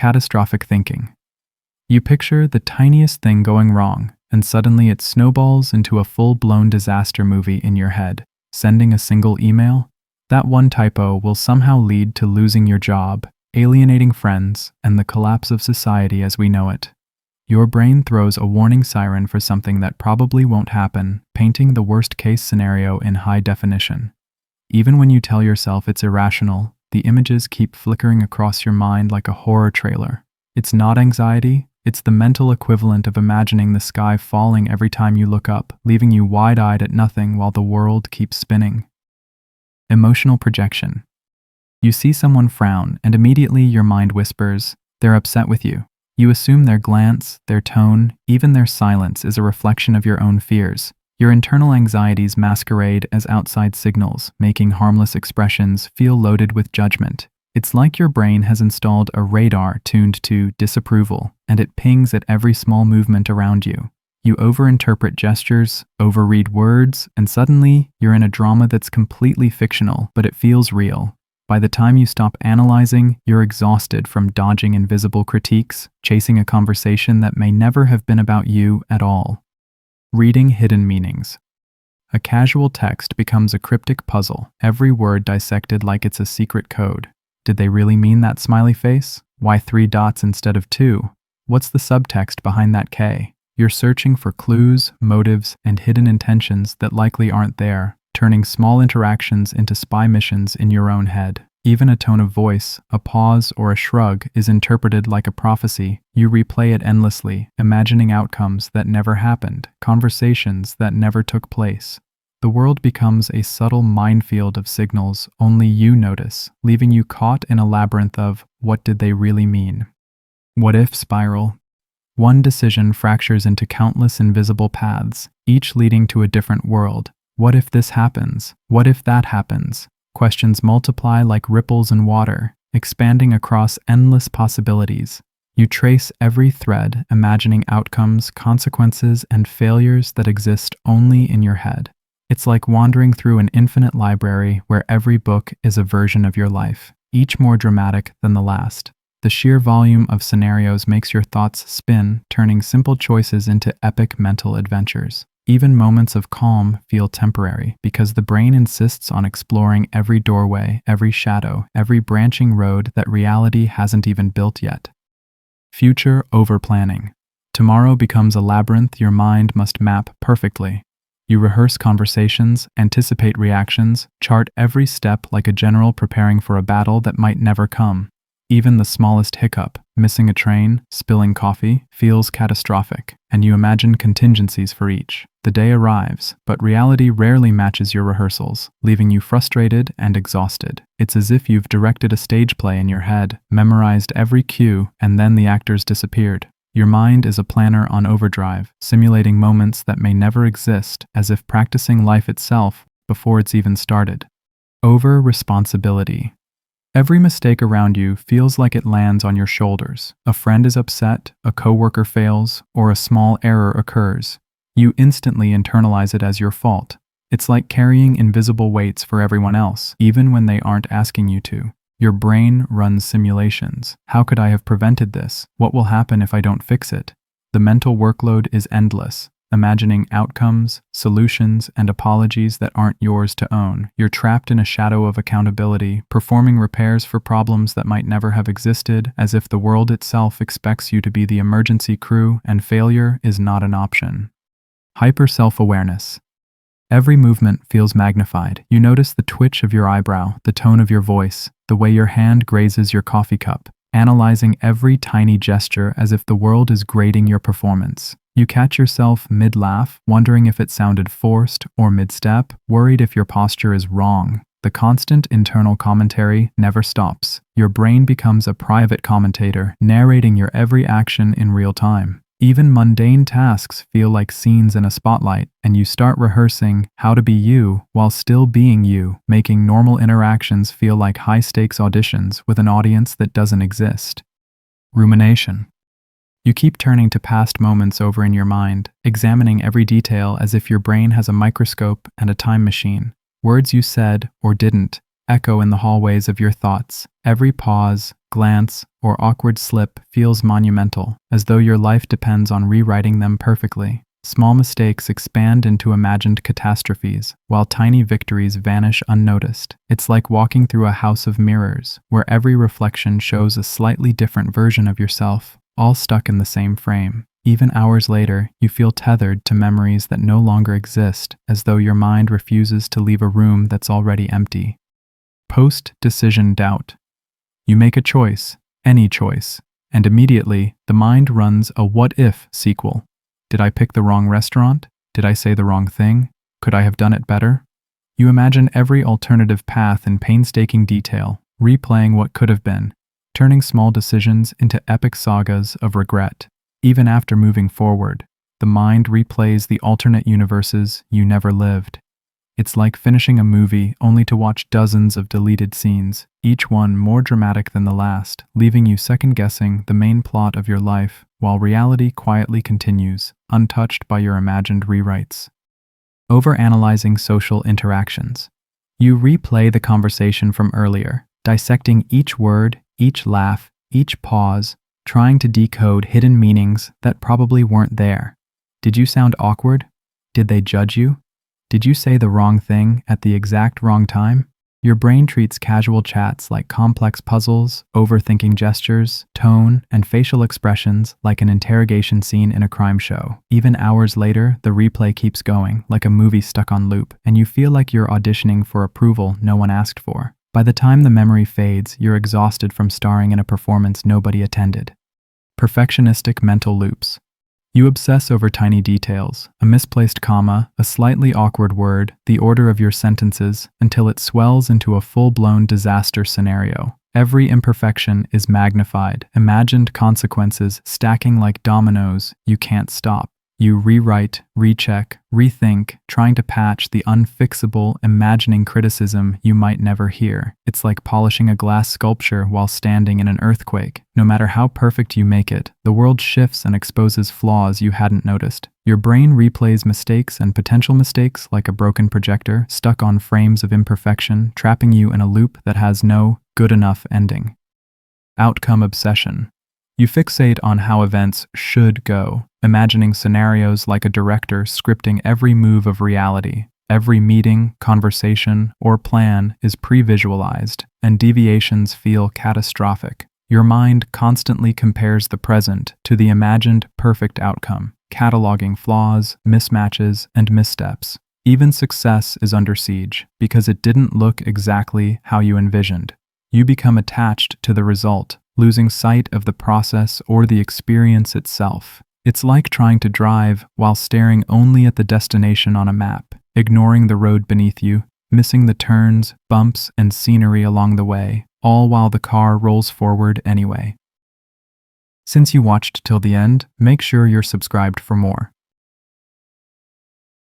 Catastrophic thinking. You picture the tiniest thing going wrong, and suddenly it snowballs into a full-blown disaster movie in your head. Sending a single email? That one typo will somehow lead to losing your job, alienating friends, and the collapse of society as we know it. Your brain throws a warning siren for something that probably won't happen, painting the worst-case scenario in high definition. Even when you tell yourself it's irrational, the images keep flickering across your mind like a horror trailer. It's not anxiety, it's the mental equivalent of imagining the sky falling every time you look up, leaving you wide-eyed at nothing while the world keeps spinning. Emotional projection. You see someone frown, and immediately your mind whispers, "They're upset with you." You assume their glance, their tone, even their silence is a reflection of your own fears. Your internal anxieties masquerade as outside signals, making harmless expressions feel loaded with judgment. It's like your brain has installed a radar tuned to disapproval, and it pings at every small movement around you. You overinterpret gestures, overread words, and suddenly you're in a drama that's completely fictional, but it feels real. By the time you stop analyzing, you're exhausted from dodging invisible critiques, chasing a conversation that may never have been about you at all. Reading hidden meanings. A casual text becomes a cryptic puzzle, every word dissected like it's a secret code. Did they really mean that smiley face? Why 3 dots instead of 2? What's the subtext behind that K? You're searching for clues, motives, and hidden intentions that likely aren't there, turning small interactions into spy missions in your own head. Even a tone of voice, a pause, or a shrug is interpreted like a prophecy. You replay it endlessly, imagining outcomes that never happened, conversations that never took place. The world becomes a subtle minefield of signals only you notice, leaving you caught in a labyrinth of what did they really mean? What if spiral? One decision fractures into countless invisible paths, each leading to a different world. What if this happens? What if that happens? Questions multiply like ripples in water, expanding across endless possibilities. You trace every thread, imagining outcomes, consequences, and failures that exist only in your head. It's like wandering through an infinite library where every book is a version of your life, each more dramatic than the last. The sheer volume of scenarios makes your thoughts spin, turning simple choices into epic mental adventures. Even moments of calm feel temporary because the brain insists on exploring every doorway, every shadow, every branching road that reality hasn't even built yet. Future overplanning. Tomorrow becomes a labyrinth your mind must map perfectly. You rehearse conversations, anticipate reactions, chart every step like a general preparing for a battle that might never come. Even the smallest hiccup, missing a train, spilling coffee, feels catastrophic, and you imagine contingencies for each. The day arrives, but reality rarely matches your rehearsals, leaving you frustrated and exhausted. It's as if you've directed a stage play in your head, memorized every cue, and then the actors disappeared. Your mind is a planner on overdrive, simulating moments that may never exist, as if practicing life itself before it's even started. Overresponsibility. Every mistake around you feels like it lands on your shoulders. A friend is upset, a coworker fails, or a small error occurs. You instantly internalize it as your fault. It's like carrying invisible weights for everyone else, even when they aren't asking you to. Your brain runs simulations. How could I have prevented this? What will happen if I don't fix it? The mental workload is endless, imagining outcomes, solutions, and apologies that aren't yours to own. You're trapped in a shadow of accountability, performing repairs for problems that might never have existed, as if the world itself expects you to be the emergency crew and failure is not an option. Hyper self-awareness. Every movement feels magnified. You notice the twitch of your eyebrow, the tone of your voice, the way your hand grazes your coffee cup, analyzing every tiny gesture as if the world is grading your performance. You catch yourself mid-laugh, wondering if it sounded forced, or mid-step, worried if your posture is wrong. The constant internal commentary never stops. Your brain becomes a private commentator, narrating your every action in real time. Even mundane tasks feel like scenes in a spotlight, and you start rehearsing how to be you while still being you, making normal interactions feel like high-stakes auditions with an audience that doesn't exist. Rumination. You keep turning to past moments over in your mind, examining every detail as if your brain has a microscope and a time machine. Words you said or didn't echo in the hallways of your thoughts, Every pause, glance, or awkward slip feels monumental, as though your life depends on rewriting them perfectly. Small mistakes expand into imagined catastrophes, while tiny victories vanish unnoticed. It's like walking through a house of mirrors, where every reflection shows a slightly different version of yourself, all stuck in the same frame. Even hours later, you feel tethered to memories that no longer exist, as though your mind refuses to leave a room that's already empty. Post-decision doubt. You make a choice, any choice, and immediately, the mind runs a what-if sequel. Did I pick the wrong restaurant? Did I say the wrong thing? Could I have done it better? You imagine every alternative path in painstaking detail, replaying what could have been, turning small decisions into epic sagas of regret. Even after moving forward, the mind replays the alternate universes you never lived. It's like finishing a movie only to watch dozens of deleted scenes, each one more dramatic than the last, leaving you second-guessing the main plot of your life, while reality quietly continues, untouched by your imagined rewrites. Overanalyzing social interactions. You replay the conversation from earlier, dissecting each word, each laugh, each pause, trying to decode hidden meanings that probably weren't there. Did you sound awkward? Did they judge you? Did you say the wrong thing at the exact wrong time? Your brain treats casual chats like complex puzzles, overthinking gestures, tone, and facial expressions like an interrogation scene in a crime show. Even hours later, the replay keeps going, like a movie stuck on loop, and you feel like you're auditioning for approval no one asked for. By the time the memory fades, you're exhausted from starring in a performance nobody attended. Perfectionistic mental loops. You obsess over tiny details, a misplaced comma, a slightly awkward word, the order of your sentences, until it swells into a full-blown disaster scenario. Every imperfection is magnified, imagined consequences stacking like dominoes you can't stop. You rewrite, recheck, rethink, trying to patch the unfixable, imagining criticism you might never hear. It's like polishing a glass sculpture while standing in an earthquake. No matter how perfect you make it, the world shifts and exposes flaws you hadn't noticed. Your brain replays mistakes and potential mistakes like a broken projector stuck on frames of imperfection, trapping you in a loop that has no good enough ending. Outcome obsession. You fixate on how events should go, imagining scenarios like a director scripting every move of reality. Every meeting, conversation, or plan is pre-visualized, and deviations feel catastrophic. Your mind constantly compares the present to the imagined perfect outcome, cataloging flaws, mismatches, and missteps. Even success is under siege because it didn't look exactly how you envisioned. You become attached to the result, losing sight of the process or the experience itself. It's like trying to drive while staring only at the destination on a map, ignoring the road beneath you, missing the turns, bumps, and scenery along the way, all while the car rolls forward anyway. Since you watched till the end, make sure you're subscribed for more.